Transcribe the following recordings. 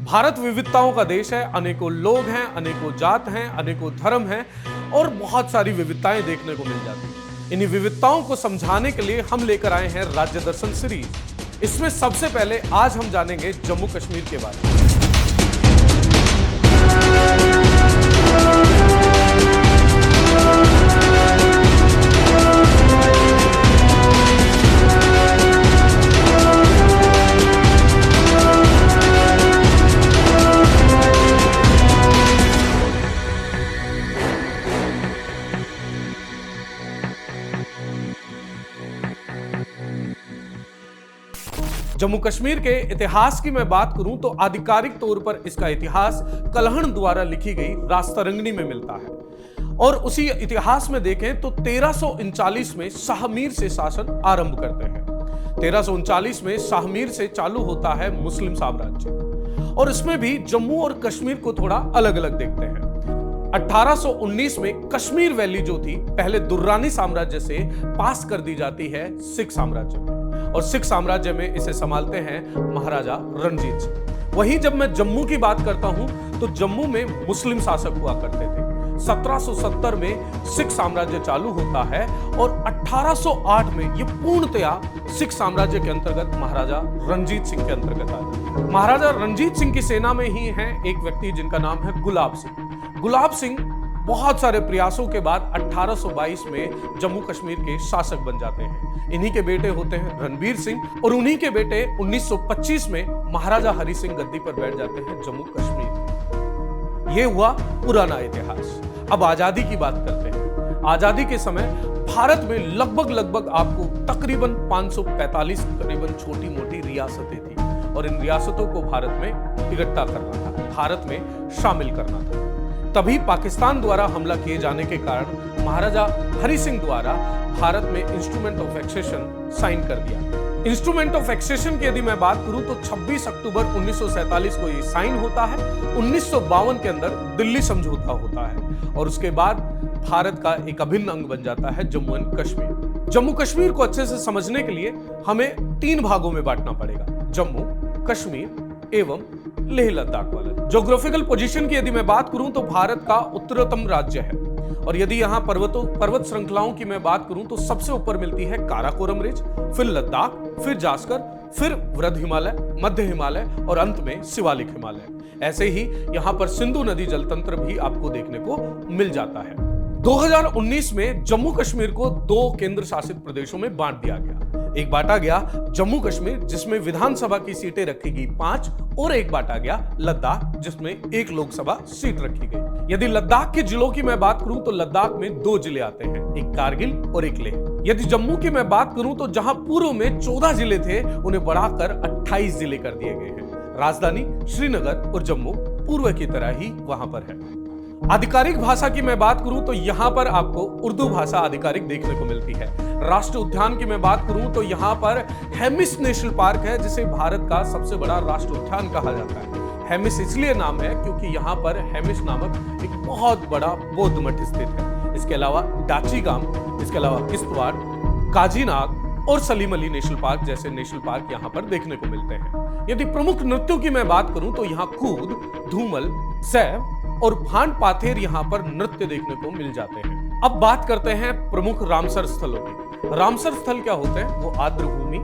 भारत विविधताओं का देश है। अनेकों लोग हैं, अनेकों जात हैं, अनेकों धर्म हैं और बहुत सारी विविधताएं देखने को मिल जाती हैं। इन्हीं विविधताओं को समझाने के लिए हम लेकर आए हैं राज्य दर्शन सीरीज। इसमें सबसे पहले आज हम जानेंगे जम्मू कश्मीर के बारे में। जम्मू कश्मीर के इतिहास की मैं बात करूं तो आधिकारिक तौर पर इसका इतिहास कल्हण द्वारा लिखी गई रास्तरंगिणी में मिलता है। और उसी इतिहास में देखें तो 1339 में शाह मीर से शासन आरंभ करते हैं। 1339 में शाह मीर से चालू होता है मुस्लिम साम्राज्य और इसमें भी जम्मू और कश्मीर को थोड़ा अलग अलग देखते हैं। 1819 में कश्मीर वैली जो थी पहले दुर्रानी साम्राज्य से पास कर दी जाती है सिख साम्राज्य में और सिख साम्राज्य में इसे संभालते हैं महाराजा रणजीत सिंह। वहीं जब मैं जम्मू की बात करता हूं तो जम्मू में मुस्लिम शासक हुआ करते थे। 1770 में सिख साम्राज्य चालू होता है और 1808 में यह पूर्णतया सिख साम्राज्य के अंतर्गत महाराजा रणजीत सिंह के अंतर्गत आ जाता है। महाराजा रणजीत सिंह की सेना में ही है एक व्यक्ति जिनका नाम है गुलाब सिंह। गुलाब सिंह बहुत सारे प्रयासों के बाद 1822 में जम्मू कश्मीर के शासक बन जाते हैं। इन्हीं के बेटे होते हैं रणबीर सिंह और उन्हीं के बेटे 1925 में महाराजा हरि सिंह गद्दी पर बैठ जाते हैं जम्मू कश्मीर। यह हुआ पुराना इतिहास। अब आजादी की बात करते हैं। आजादी के समय भारत में लगभग आपको तकरीबन 545 करीबन छोटी मोटी रियासतें थी और इन रियासतों को भारत में इकट्ठा करना था, भारत में शामिल करना था। तभी पाकिस्तान द्वारा हमला किए जाने के कारण महाराजा हरि सिंह द्वारा भारत में इंस्ट्रूमेंट ऑफ एक्सेशन साइन कर दिया। इंस्ट्रूमेंट ऑफ एक्सेशन की यदि मैं बात करूं तो 26 अक्टूबर 1947 को ये साइन होता है। 1952 के अंदर दिल्ली समझौता होता है और उसके बाद भारत का एक अभिन्न अंग बन जाता है जम्मू एंड कश्मीर। जम्मू कश्मीर को अच्छे से समझने के लिए हमें 3 भागों में बांटना पड़ेगा, जम्मू, कश्मीर एवं लेह लद्दाख वाला। ज्योग्राफिकल पोजीशन की यदि मैं बात करूं तो भारत का उत्तरतम राज्य है और यदि यहां पर्वत श्रृंखलाओं की मैं बात करूं तो सबसे ऊपर मिलती है काराकोरम रिज, फिर लद्दाख, फिर जास्कर, फिर वृद्ध हिमालय, मध्य हिमालय और अंत में शिवालिक हिमालय। ऐसे ही यहां पर सिंधु नदी जलतंत्र भी आपको देखने को मिल जाता है। 2019 में जम्मू कश्मीर को 2 केंद्र शासित प्रदेशों में बांट दिया गया। एक बांटा गया जम्मू कश्मीर जिसमें विधानसभा की सीटें रखी गई 5 और एक बांटा गया लद्दाख जिसमें 1 लोकसभा सीट रखी गई। यदि लद्दाख के जिलों की मैं बात करूं तो लद्दाख में 2 जिले आते हैं, एक कारगिल और एक लेह। यदि जम्मू की मैं बात करूं तो जहां पूर्व में 14 जिले थे उन्हें बढ़ाकर 28 जिले कर दिए गए हैं। राजधानी श्रीनगर और जम्मू पूर्व की तरह ही वहां पर है। आधिकारिक भाषा की मैं बात करूं तो यहां पर आपको उर्दू भाषा आधिकारिक देखने को मिलती है। राष्ट्रीय उद्यान की मैं बात करूं तो यहां पर हेमिस नेशनल पार्क है जिसे भारत का सबसे बड़ा राष्ट्रीय उद्यान कहा जाता है। हेमिस इसलिए नाम है क्योंकि यहां पर हेमिस नामक एक बहुत बड़ा बौद्ध मठ स्थित है। इसके अलावा डाचीगाम, इसके अलावा किश्तवाड़, काजीनाग और सलीम अली नेशनल पार्क जैसे नेशनल पार्क यहां पर देखने को मिलते हैं। यदि प्रमुख नृत्यों की मैं बात करूं तो यहां कूद, धूमल, सैव और भांड पाथेर यहां पर नृत्य देखने को मिल जाते हैं। अब बात करते हैं प्रमुख रामसर स्थलों की। रामसर स्थल क्या होते हैं? वो आर्द्र भूमि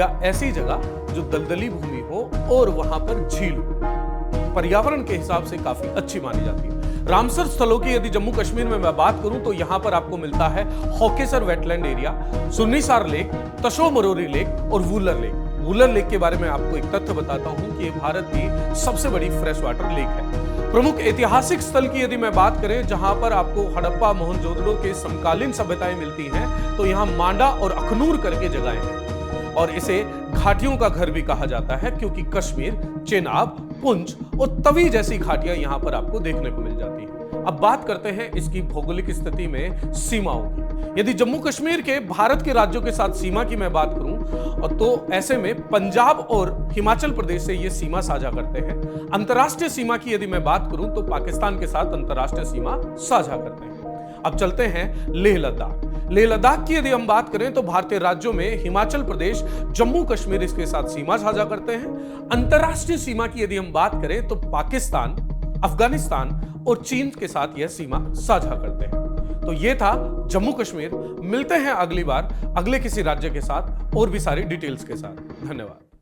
या ऐसी जगह जो दलदली भूमि हो और वहां पर झील हो, पर्यावरण के हिसाब से काफी अच्छी मानी जाती है। रामसर स्थलों की यदि जम्मू कश्मीर में मैं बात करूं तो यहां पर आपको मिलता है हॉकेसर वेटलैंड एरिया, सुन्नीसार लेक, तशो मरोरी लेक और वूलर लेक। वूलर लेक के बारे में आपको एक तथ्य बताता हूं कि यह भारत की सबसे बड़ी फ्रेश वाटर लेक है। प्रमुख ऐतिहासिक स्थल की यदि मैं बात करें जहां पर आपको हड़प्पा मोहनजोदड़ो के समकालीन सभ्यताएं मिलती हैं तो यहां मांडा और अखनूर करके जगहें हैं और इसे घाटियों का घर भी कहा जाता है क्योंकि कश्मीर, चेनाब, पुंछ और तवी जैसी घाटियां यहां पर आपको देखने को मिल जाती हैं। अब बात करते हैं इसकी भौगोलिक स्थिति में सीमाओं की। यदि जम्मू कश्मीर के भारत के राज्यों के साथ सीमा की मैं बात करूं तो ऐसे में पंजाब और हिमाचल प्रदेश से ये सीमा साझा करते हैं। अंतर्राष्ट्रीय सीमा की यदि मैं बात करूं तो पाकिस्तान के साथ अंतर्राष्ट्रीय सीमा साझा करते हैं। अब चलते हैं लेह लद्दाख। लेह लद्दाख की यदि हम बात करें तो भारतीय राज्यों में हिमाचल प्रदेश, जम्मू कश्मीर इसके साथ सीमा साझा करते हैं। अंतरराष्ट्रीय सीमा की यदि हम बात करें तो पाकिस्तान, अफगानिस्तान और चीन के साथ यह सीमा साझा करते हैं। तो यह था जम्मू कश्मीर। मिलते हैं अगली बार अगले किसी राज्य के साथ और भी सारी डिटेल्स के साथ। धन्यवाद।